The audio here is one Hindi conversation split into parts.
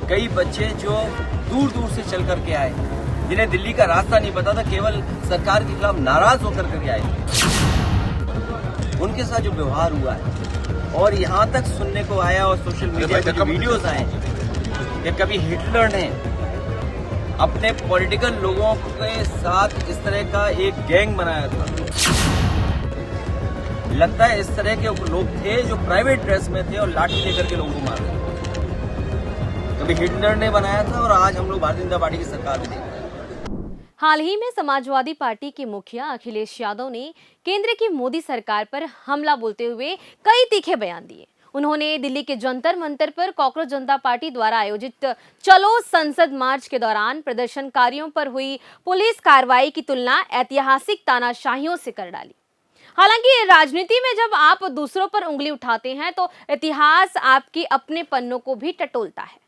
कई बच्चे जो दूर दूर से चल करके आए, जिन्हें दिल्ली का रास्ता नहीं पता था, केवल सरकार के खिलाफ नाराज होकर के आए, उनके साथ जो व्यवहार हुआ है और यहाँ तक सुनने को आया और सोशल मीडिया पे जो वीडियोस आए कि कभी हिटलर ने अपने पॉलिटिकल लोगों के साथ इस तरह का एक गैंग बनाया था। लगता है इस तरह के लोग थे जो प्राइवेट ड्रेस में थे और लाठी लेकर के लोगों को मार रहे थे। कभी हिटलर ने बनाया था और आज हम लोग भारतीय जनता पार्टी की सरकार में देख रहे हैं। हाल ही में समाजवादी पार्टी के मुखिया अखिलेश यादव ने केंद्र की मोदी सरकार पर हमला बोलते हुए कई तीखे बयान दिए। उन्होंने दिल्ली के जंतर मंतर पर कॉकरोच जनता पार्टी द्वारा आयोजित चलो संसद मार्च के दौरान प्रदर्शनकारियों पर हुई पुलिस कार्रवाई की तुलना ऐतिहासिक तानाशाहियों से कर डाली। हालांकि राजनीति में जब आप दूसरों पर उंगली उठाते हैं तो इतिहास आपके अपने पन्नों को भी टटोलता है।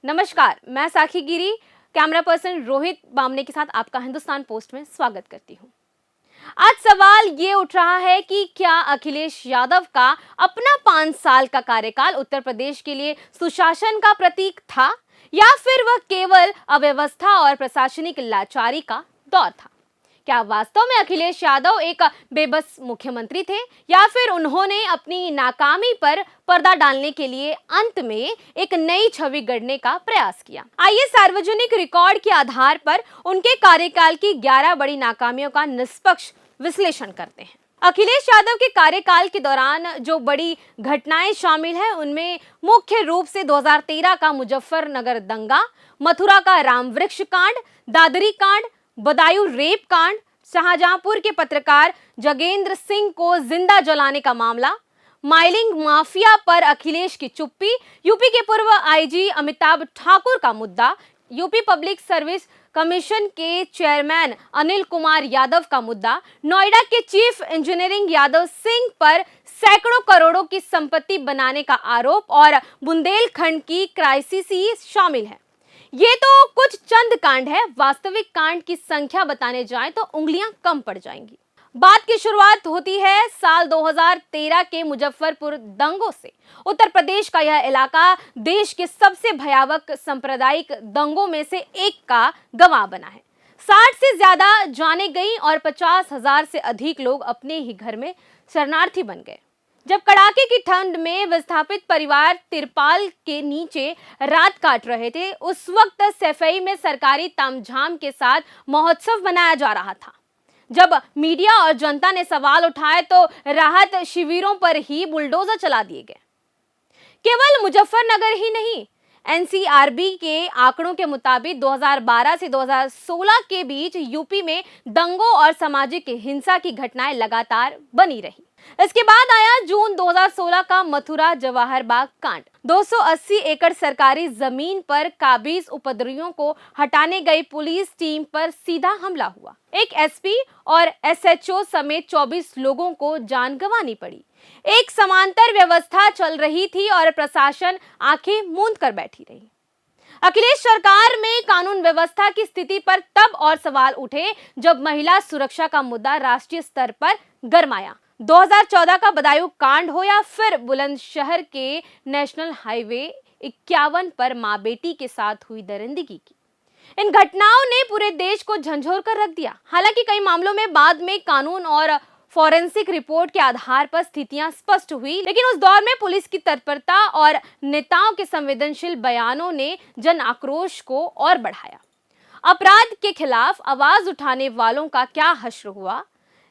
नमस्कार, मैं साखी गिरी कैमरा पर्सन रोहित बामने के साथ आपका हिंदुस्तान पोस्ट में स्वागत करती हूं। आज सवाल ये उठ रहा है कि क्या अखिलेश यादव का अपना 5 साल का कार्यकाल उत्तर प्रदेश के लिए सुशासन का प्रतीक था या फिर वह केवल अव्यवस्था और प्रशासनिक लाचारी का दौर था। क्या वास्तव में अखिलेश यादव एक बेबस मुख्यमंत्री थे या फिर उन्होंने अपनी नाकामी पर पर्दा डालने के लिए अंत में एक नई छवि गढ़ने का प्रयास किया। आइए सार्वजनिक रिकॉर्ड के आधार पर उनके कार्यकाल की 11 बड़ी नाकामियों का निष्पक्ष विश्लेषण करते हैं। अखिलेश यादव के कार्यकाल के दौरान जो बड़ी घटनाएं शामिल हैं उनमें मुख्य रूप से 2013 का मुजफ्फरनगर दंगा, मथुरा का रामवृक्ष कांड, दादरी कांड, बदायूं रेप कांड, शाहजहांपुर के पत्रकार जगेंद्र सिंह को जिंदा जलाने का मामला, माइलिंग माफिया पर अखिलेश की चुप्पी, यूपी के पूर्व आईजी अमिताभ ठाकुर का मुद्दा, यूपी पब्लिक सर्विस कमीशन के चेयरमैन अनिल कुमार यादव का मुद्दा, नोएडा के चीफ इंजीनियरिंग यादव सिंह पर सैकड़ों करोड़ों की संपत्ति बनाने का आरोप और बुंदेलखंड की क्राइसिस शामिल है। ये तो कुछ चंद कांड है, वास्तविक कांड की संख्या बताने जाएं तो उंगलियां कम पड़ जाएंगी। बात की शुरुआत होती है साल 2013 के मुजफ्फरपुर दंगों से। उत्तर प्रदेश का यह इलाका देश के सबसे भयावह सांप्रदायिक दंगों में से एक का गवाह बना है। 60 से ज्यादा जाने गई और 50,000 से अधिक लोग अपने ही घर में शरणार्थी बन गए। जब कड़ाके की ठंड में विस्थापित परिवार तिरपाल के नीचे रात काट रहे थे, उस वक्त सैफई में सरकारी तामझाम के साथ महोत्सव मनाया जा रहा था। जब मीडिया और जनता ने सवाल उठाए तो राहत शिविरों पर ही बुलडोजर चला दिए गए। केवल मुजफ्फरनगर ही नहीं, एनसीआरबी के आंकड़ों के मुताबिक 2012 से 2016 के बीच यूपी में दंगों और सामाजिक हिंसा की घटनाएं लगातार बनी रही। इसके बाद आया जून 2016 का मथुरा जवाहर बाग कांड। 280 एकड़ सरकारी जमीन पर काबिज उपद्रवियों को हटाने गई पुलिस टीम पर सीधा हमला हुआ। एक एसपी और एसएचओ समेत 24 लोगों को जान गंवानी पड़ी। एक समांतर व्यवस्था चल रही थी और प्रशासन आंखें मूंद कर बैठी रही। अखिलेश सरकार में कानून व्यवस्था की स्थिति पर तब और सवाल उठे जब महिला सुरक्षा का मुद्दा राष्ट्रीय स्तर पर गरमाया। 2014 का बदायूं कांड हो या फिर बुलंदशहर के नेशनल हाईवे 51 पर मां बेटी के साथ हुई दरिंदगी की, इन घटनाओं ने पूरे देश को झंझोर कर रख दिया। हालांकि कई मामलों में बाद में कानून और फॉरेंसिक रिपोर्ट के आधार पर स्थितियां स्पष्ट हुई, लेकिन उस दौर में पुलिस की तत्परता और नेताओं के संवेदनशील बयानों ने जन आक्रोश को और बढ़ाया। अपराध के खिलाफ आवाज उठाने वालों का क्या हश्र हुआ,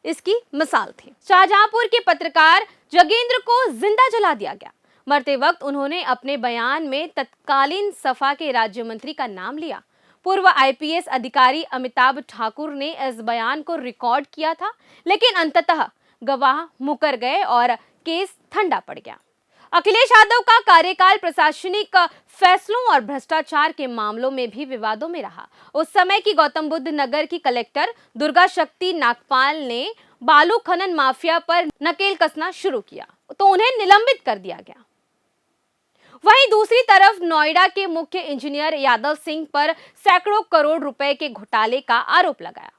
इसकी मिसाल थी। शाहजहांपुर के पत्रकार जगेंद्र को जिंदा जला दिया गया। मरते वक्त उन्होंने अपने बयान में तत्कालीन सपा के राज्य मंत्री का नाम लिया। पूर्व आईपीएस अधिकारी अमिताभ ठाकुर ने इस बयान को रिकॉर्ड किया था, लेकिन अंततः गवाह मुकर गए और केस ठंडा पड़ गया। अखिलेश यादव का कार्यकाल प्रशासनिक फैसलों और भ्रष्टाचार के मामलों में भी विवादों में रहा। उस समय की गौतम बुद्ध नगर की कलेक्टर दुर्गा शक्ति नागपाल ने बालू खनन माफिया पर नकेल कसना शुरू किया तो उन्हें निलंबित कर दिया गया। वहीं दूसरी तरफ नोएडा के मुख्य इंजीनियर यादव सिंह पर सैकड़ों करोड़ रुपए के घोटाले का आरोप लगाया।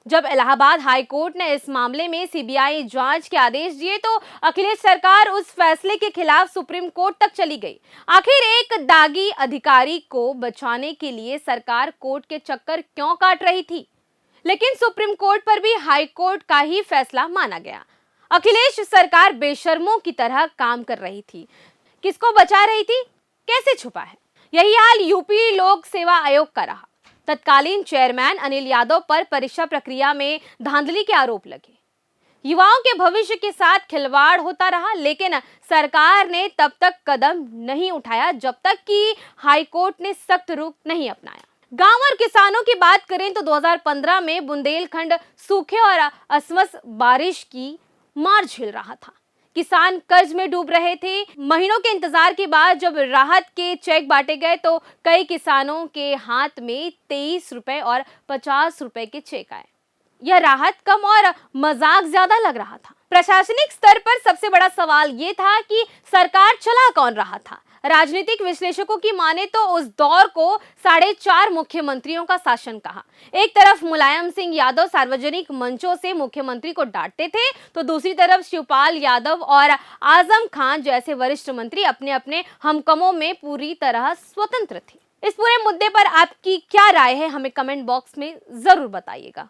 जब इलाहाबाद हाई कोर्ट ने इस मामले में सीबीआई जांच के आदेश दिए तो अखिलेश सरकार उस फैसले के खिलाफ सुप्रीम कोर्ट तक चली गई। आखिर एक दागी अधिकारी को बचाने के लिए सरकार कोर्ट के चक्कर क्यों काट रही थी? लेकिन सुप्रीम कोर्ट पर भी हाई कोर्ट का ही फैसला माना गया। अखिलेश सरकार बेशर्मों की तरह काम कर रही थी। किसको बचा रही थी, कैसे छुपा है? यही हाल यूपी लोक सेवा आयोग का रहा। तत्कालीन चेयरमैन अनिल यादव पर परीक्षा प्रक्रिया में धांधली के आरोप लगे। युवाओं के भविष्य के साथ खिलवाड़ होता रहा, लेकिन सरकार ने तब तक कदम नहीं उठाया जब तक कि हाई कोर्ट ने सख्त रुख नहीं अपनाया। गांव और किसानों की बात करें तो 2015 में बुंदेलखंड सूखे और असमस बारिश की मार झेल रहा था। किसान कर्ज में डूब रहे थे। महीनों के इंतजार के बाद जब राहत के चेक बांटे गए तो कई किसानों के हाथ में 23 रुपए और 50 रुपए के चेक आए। यह राहत कम और मजाक ज्यादा लग रहा था। प्रशासनिक स्तर पर सबसे बड़ा सवाल ये था कि सरकार चला कौन रहा था। राजनीतिक विश्लेषकों की माने तो उस दौर को 4.5 मुख्यमंत्रियों का शासन कहा। एक तरफ मुलायम सिंह यादव सार्वजनिक मंचों से मुख्यमंत्री को डांटते थे, तो दूसरी तरफ शिवपाल यादव और आजम खान जैसे वरिष्ठ मंत्री अपने अपने हमकमों में पूरी तरह स्वतंत्र थे। इस पूरे मुद्दे पर आपकी क्या राय है, हमें कमेंट बॉक्स में जरूर बताइएगा।